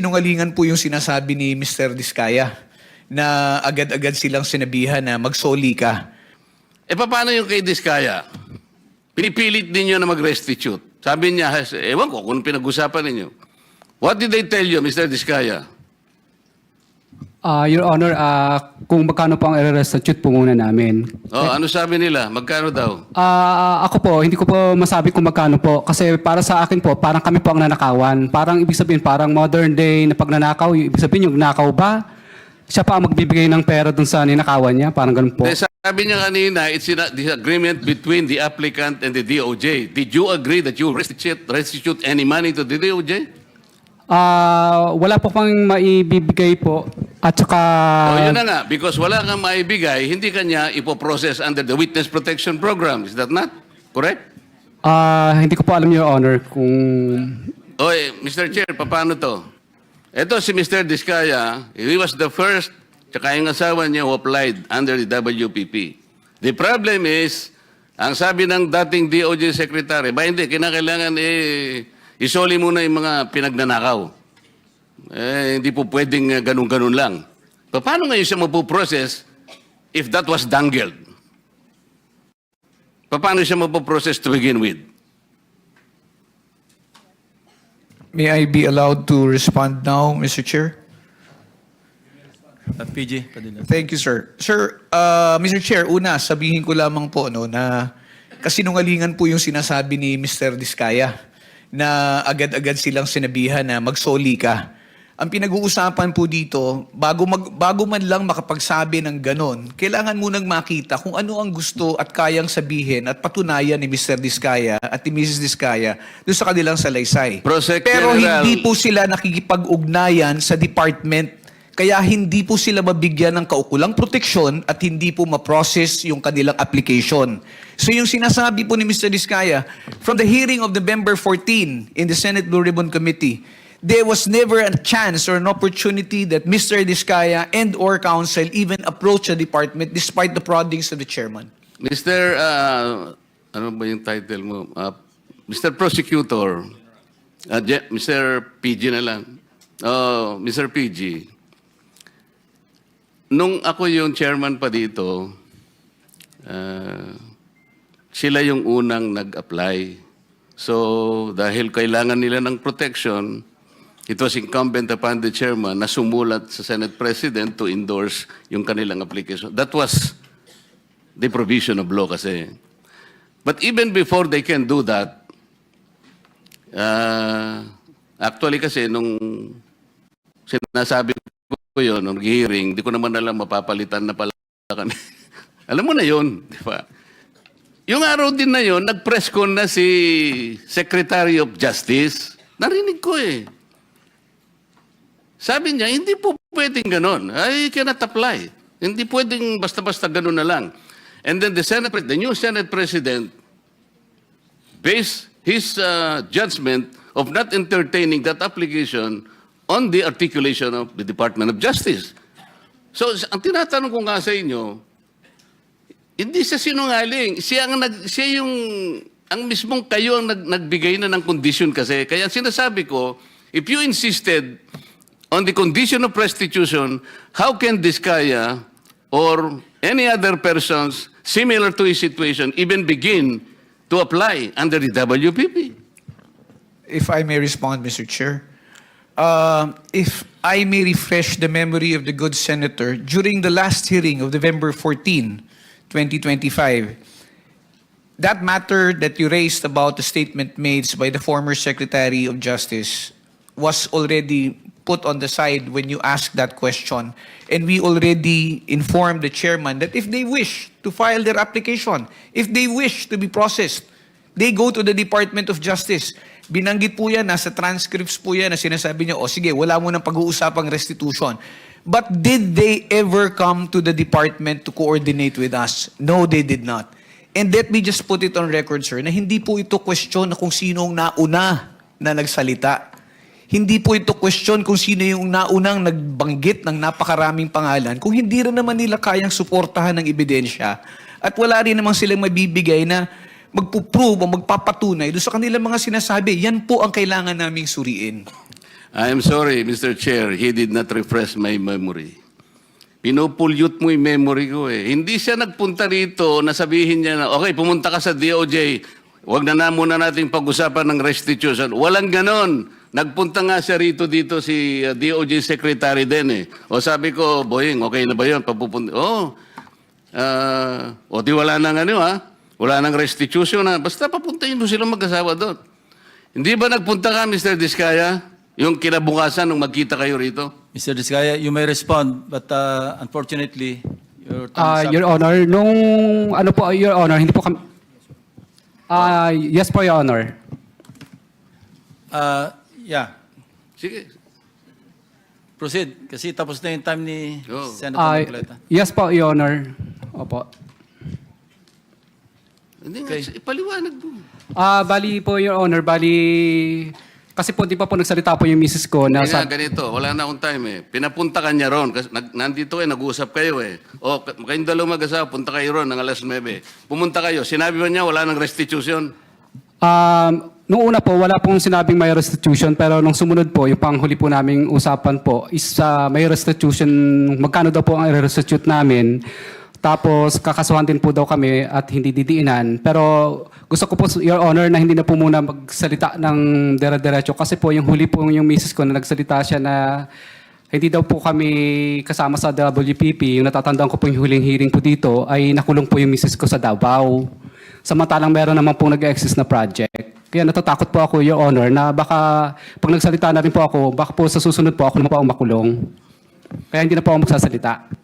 kasinungalingan po yung sinasabi ni Mr. Diskaya na agad-agad silang sinabihan na magsoli ka. E paano yung kay Diskaya? Pinipilit ninyo na mag-restitute. Sabi niya, ewan ko kung pinag-usapan ninyo. What did they tell you, Mr. Diskaya? Your Honor, kung magkano po ang i-restitute po muna namin. Oh, ano sabi nila? Magkano daw? Ako po, hindi ko po masabi kung magkano po. Kasi para sa akin po, parang kami po ang nanakawan. Parang ibig sabihin, parang modern day na pagnanakaw. Ibig sabihin, yung nakaw ba? Siya pa ang magbibigay ng pera dun sa ninakawan niya. Parang ganun po. Sabi niya kanina, it's a disagreement between the applicant and the DOJ. Did you agree that you restitute any money to the DOJ? Wala po pang maibibigay po. At saka... Yun na nga, because wala kang maibigay, hindi kanya ipoprocess under the Witness Protection Program. Is that not correct? Hindi ko po alam, Your Honor, kung... Mr. Chair, paano to? Ito si Mr. Diskaya, he was the first, tsaka yung asawa niya who applied under the WPP. The problem is, ang sabi ng dating DOJ Secretary, hindi, kinakailangan isoli muna yung mga pinagnanakaw. Hindi po pwedeng ganun-ganun lang. Paano ngayon siya mapuprocess if that was dangled? Paano siya mapuprocess to begin with? May I be allowed to respond now, Mr. Chair? PG, Padilla. Thank you, sir. Sir, Mr. Chair, una, sabihin ko lamang po na kasinungalingan po yung sinasabi ni Mr. Diskaya na agad-agad silang sinabihan na magsoli ka. Ang pinag-uusapan po dito, bago man lang makapagsabi ng ganon, kailangan munang makita kung ano ang gusto at kayang sabihin at patunayan ni Mr. Diskaya at ni Mrs. Diskaya doon sa kanilang salaysay. Pero hindi po sila nakikipag-ugnayan sa department, kaya hindi po sila mabigyan ng kaukulang proteksyon at hindi po ma-process yung kanilang application. So yung sinasabi po ni Mr. Diskaya, from the hearing of November 14 in the Senate Blue Ribbon Committee, there was never a chance or an opportunity that Mr. Diskaya and or counsel even approach the department despite the proddings of the chairman. Mr. Ano ba yung title mo? Mr. Prosecutor, Mr. PG na lang. Mr. PG, nung ako yung chairman pa dito, sila yung unang nag-apply. So, dahil kailangan nila ng protection, it was incumbent upon the chairman na sumulat sa Senate President to endorse yung kanilang application. That was the provision of law kasi. But even before they can do that, actually kasi nung sinasabi ko yun, nung hearing, di ko naman alam mapapalitan na pala kami. Alam mo na yun, di ba? Yung araw din na yun, nag-press con na si Secretary of Justice. Narinig ko eh. Sabi niya, hindi po pwedeng ganon. I cannot apply. Hindi pwedeng basta-basta ganon na lang. And then the new Senate President based his judgment of not entertaining that application on the articulation of the Department of Justice. So, ang tinatanong ko nga sa inyo, hindi siya sinungaling. Ang mismong kayo ang nagbigay na ng condition kasi. Kaya sinasabi ko, if you insisted on the condition of restitution, how can Diskaya or any other persons similar to his situation even begin to apply under the WPP? If I may respond, Mr. Chair. If I may refresh the memory of the good senator, during the last hearing of November 14, 2025, that matter that you raised about the statement made by the former Secretary of Justice was already put on the side when you asked that question. And we already informed the chairman that if they wish to file their application, if they wish to be processed, they go to the Department of Justice. Binanggit po yan, nasa transcripts po yan na sinasabi niya, sige, wala mo nang pag-uusapang restitution. But did they ever come to the department to coordinate with us? No, they did not. And let me just put it on record, sir, na hindi po ito question na kung sino ang nauna na nagsalita. Hindi po ito question kung sino yung naunang nagbanggit ng napakaraming pangalan kung hindi rin naman nila kayang suportahan ng ebidensya at wala rin naman silang mabibigay na magpuprove o magpapatunay doon sa kanilang mga sinasabi. Yan po ang kailangan naming suriin. I'm sorry, Mr. Chair, he did not refresh my memory. Pinupulyot mo yung memory ko eh. Hindi siya nagpunta rito na sabihin niya na, okay, pumunta ka sa DOJ, huwag na muna nating pag-usapan ng restitution. Walang ganon. Nagpunta nga siya rito dito si DOJ Secretary din eh. O sabi ko, Boying, okay na ba yun? Papupunta. O di wala nang ano ha? Wala nang restitution ha? Basta papuntahin mo silang mag-asawa doon. Hindi ba nagpunta ka, Mr. Diskaya? Yung kinabukasan nung magkita kayo rito? Mr. Diskaya, you may respond, but unfortunately, your time is up. Your Honor, nung ano po, Your Honor, hindi po kami... yes po, Your Honor. Yeah, Sige. proceed. Kasi tapos na yung time ni Oh. Senator Marcoleta. Yes po, Your Honor. Opo. Hindi nga, ipaliwanag mo. Bali po, Your Honor, kasi po di pa po nagsalita po yung misis ko na Hindi nga, ganito, wala na akong time eh. Pinapunta ka niya ron, kasi nandito kayo, nag-uusap kayo eh. O, kayong dalawa mag-asawa, punta kayo ron ng alas 9. Pumunta kayo, sinabi ba niya wala nang restitution? Nung una po, wala pong sinabing may restitution, pero nung sumunod po, yung panghuli po naming usapan po is may restitution, magkano daw po ang i-restitute namin. Tapos kakasuhan din po daw kami at hindi didiinan. Pero gusto ko po, Your Honor, na hindi na po muna magsalita ng dire-diretso kasi po yung huli po yung misis ko na nagsalita siya na hindi daw po kami kasama sa WPP. Yung natatandaan ko po yung huling hearing po dito ay nakulong po yung misis ko sa Davao. Samantalang meron naman po nag-exist na project. Kaya natatakot po ako, Your Honor, na baka pag nagsalita na rin po ako, baka po sa susunod po ako naman po ang makulong. Kaya hindi na po ako magsasalita.